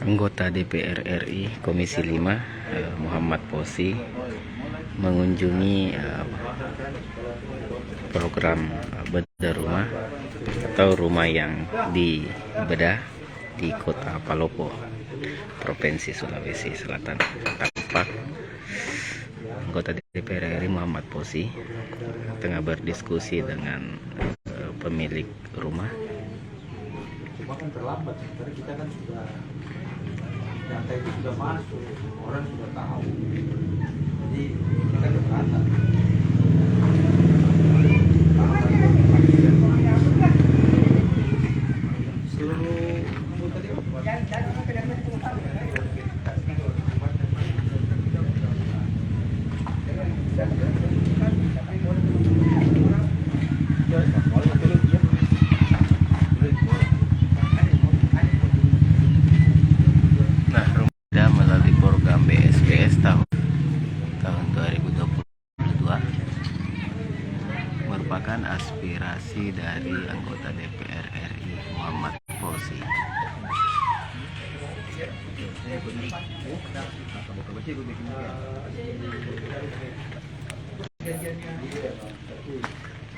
Anggota DPR RI Komisi 5 Muhammad Fauzi mengunjungi program bedah rumah atau rumah yang dibedah di Kota Palopo, Provinsi Sulawesi Selatan. Tampak anggota DPR RI Muhammad Fauzi tengah berdiskusi dengan pemilik rumah. Makin terlambat, karena kita kan sudah data itu sudah masuk, orang sudah tahu, jadi ini kan keberatan. Seluruh anggota melalui program BSPS tahun 2022 merupakan aspirasi dari anggota DPR RI Muhammad Fauzi.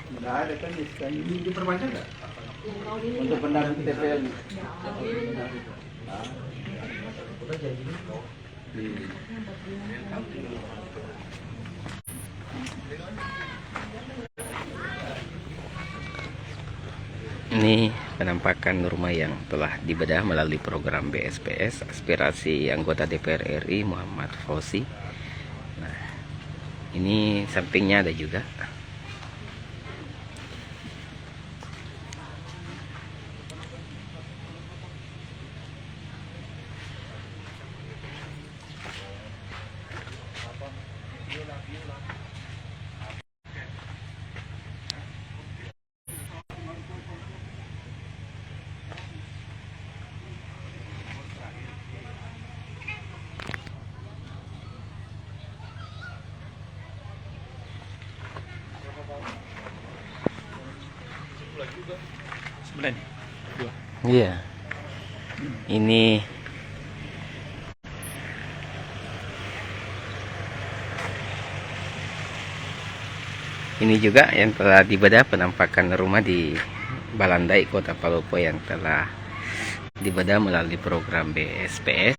Tidak ada kan ini diperpanjang nggak? Untuk pendamping TPL. Ini penampakan rumah yang telah dibedah melalui program BSPS, aspirasi anggota DPR RI Muhammad Fauzi. Nah, ini sampingnya ada juga. Sebenarnya dua. Iya. Ini juga yang telah dibedah, penampakan rumah di Balandai, Kota Palopo yang telah dibedah melalui program BSPS.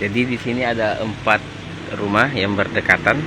Jadi di sini ada 4 rumah yang berdekatan.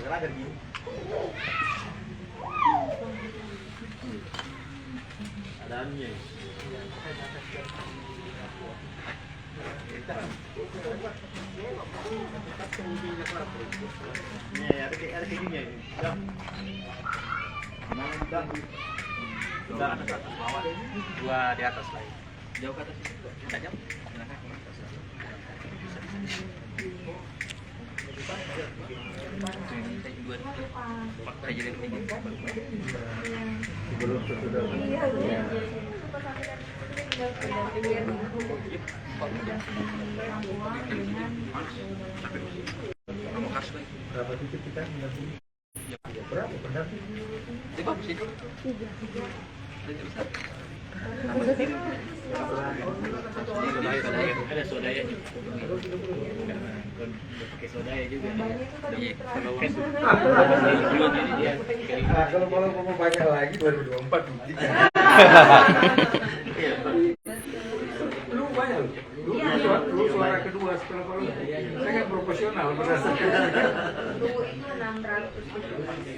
Agak-agak gini. Ada anunya. Ada kayak gini ya. Sudah atas bawah. Dua di atas lagi. Jauh ke atas itu. Tidak jauh. Berapa titik kita mendampingi? Berapa pendamping? Di bawah sini. Ada sodanya. Pakai sodanya juga. Kalau mau banyak lagi 2024 bukti. Lu banyak kalau saya kan profesional berdasarkan. Dulu itu 600.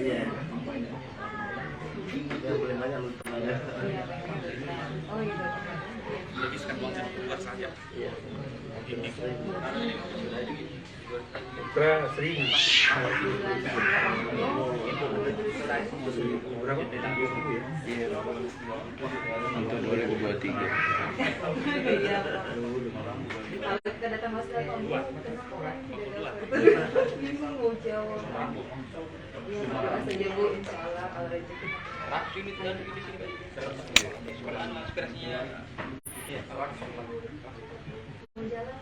Iya. Ya boleh banyak untung aja. Oh iya. Lebihkan uang keluar saja. Iya. Berapa 1000? Berapa? Iya. Untuk 2023. Iya. Kalau kita datang Mas Datang, kenapa kan tidak dapat? Bingung mau jawab. Ya, berdoa saja Bu, insya Allah kalau rezeki. Mau jalan.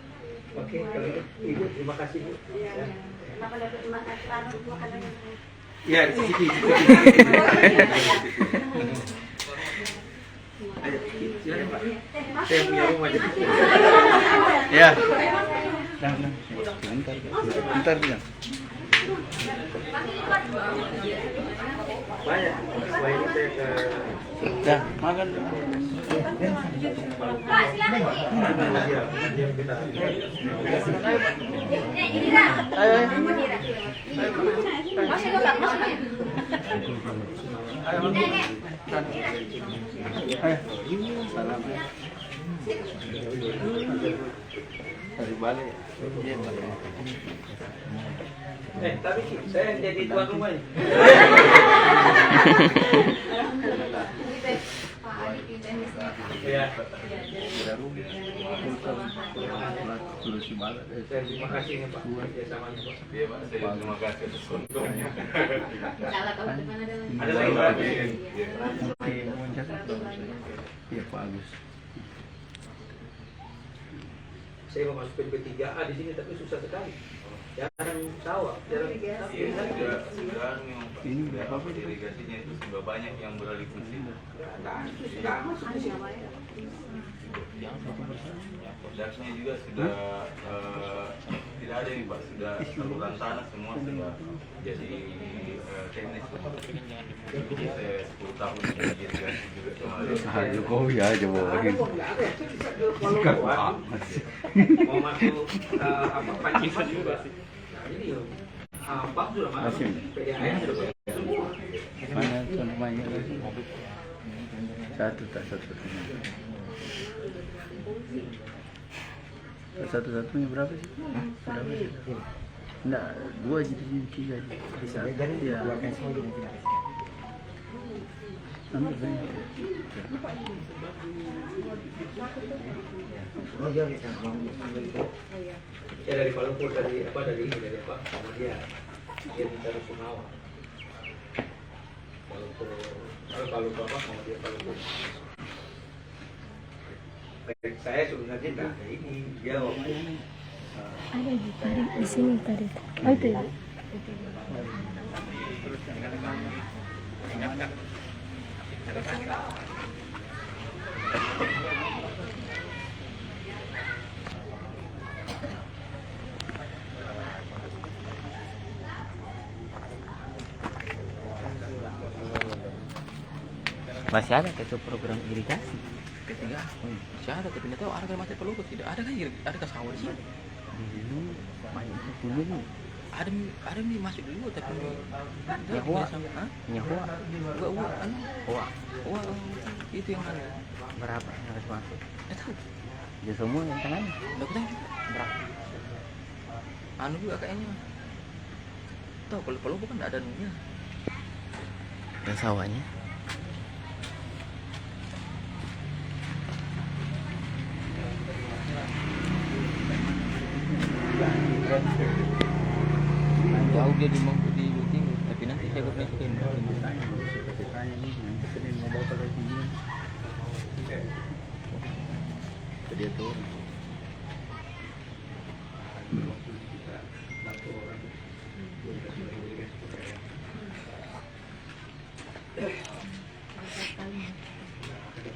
Oke, kalau gitu, Ibu terima kasih Bu. Iya. Kenapa dapat makanan yang Iya, di sini. Ayo, silakan Pak. Saya punya rumah jadi. Ya. Bentar bilang. Banyak. Setelah ini saya ke Dah, makan. Malaysia. Kita Salam. Dari Bali. Iya, Bali. tapi saya jadi tuan rumah ini. Pak Adi pindah di sini. Iya. Tidak rugi. Solusi Bali. Saya terima kasih nih Pak kerjasamanya Pak. Iya Pak, saya terima kasih atas kontonya. Salah tahun depan ada lagi. Ada lagi Pak? Iya, Pak Agus. Saya mau masuk P3A di sini tapi susah sekali. Jarang sawah, jarang. Iya, sudah memang Pak. Ini Sudah berapa itu? irigasinya itu sudah banyak yang beralih fungsi. Nggak masuk di sini. Dasnya juga sudah tidak ada nih Pak, sudah saluran tanah semua sudah jadi teknis. Jadi saya 10 tahun di irigasi juga kemarin. Jokowi aja bawa Ada kok, nggak ada. Kalau mau masuk Pancipan juga. Nah ini loh. Pak sudah masuk. PDAM sudah masuk semua. Mana tuan rumahnya lagi? Satu-satunya. Satu-satunya berapa sih? Berapa sih? Enggak, 2 jadi 3 aja. Bisa. Iya. Ambil banyak. Ya dari Palu Pur dari apa dari apa? Sama dia minta Rusunawa. Palu Pur apa sama dia Palu Pur. Saya sebenarnya nggak ada ini dia waktu Ada di tarik di sini tarik. Oh itu ya. Masih ada itu program irigasi. Ketiga, masih ada tapi nggak tahu ada masih perlu tidak ada kan ada ke sawah sih. Dulu banyak dulu. Ada nih masuk dulu tapi Nyawa. Hah? Nyawa. Wah, itu yang mana? Berapa yang harus masuk? Nggak tahu. Ya semua yang tangan. Nggak tahu juga. Berapa? Anu juga kayaknya. Tahu kalau bukan nggak ada anunya. Dan sawahnya. Jauh dia di timur, tapi nanti saya masukin. Dia tuh.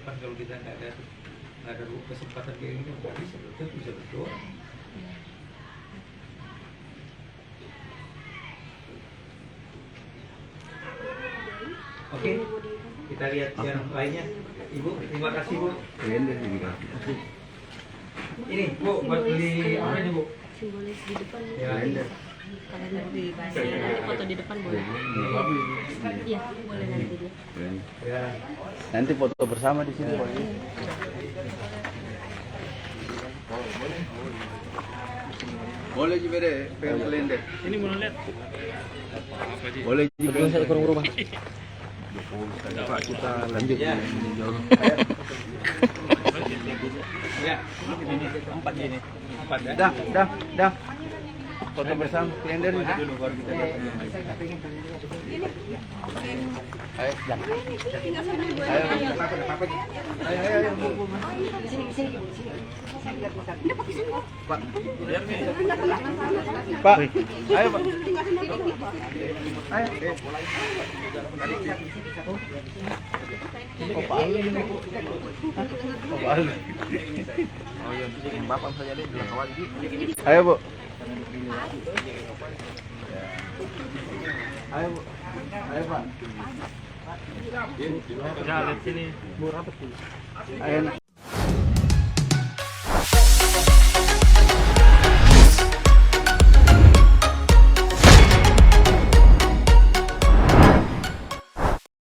depan kalau kita nggak ada kesempatan kayak gini nggak bisa berdoa. Oke, kita lihat yang lainnya. Ibu, terima kasih Bu. Ini Bu buat beli apa ini Bu? simbolis di depan. Ya, Kalender di bawah. Nanti foto di depan boleh. Iya, boleh nanti dia. ya. Nanti foto bersama di sini. Pak. Boleh juga deh, pengen kalender. Ini mau lihat. Boleh juga. Saya kurang rumah. Pak, kita lanjut. Ya. Ya. Empat ini. Empat ya. Dah. Foto bersama kalender ini. Ayo, jangan. Ayo. Pak, ayo Pak. Ayo. Oh, Pak Ali ini. Oh, Pak Ali. Oh iya, Bapak saja deh, bilang kawan. Ayo, Bu. Ayo, Bu. Ayo, Pak. Ya, lihat sini. Bu, rapat. Ayo.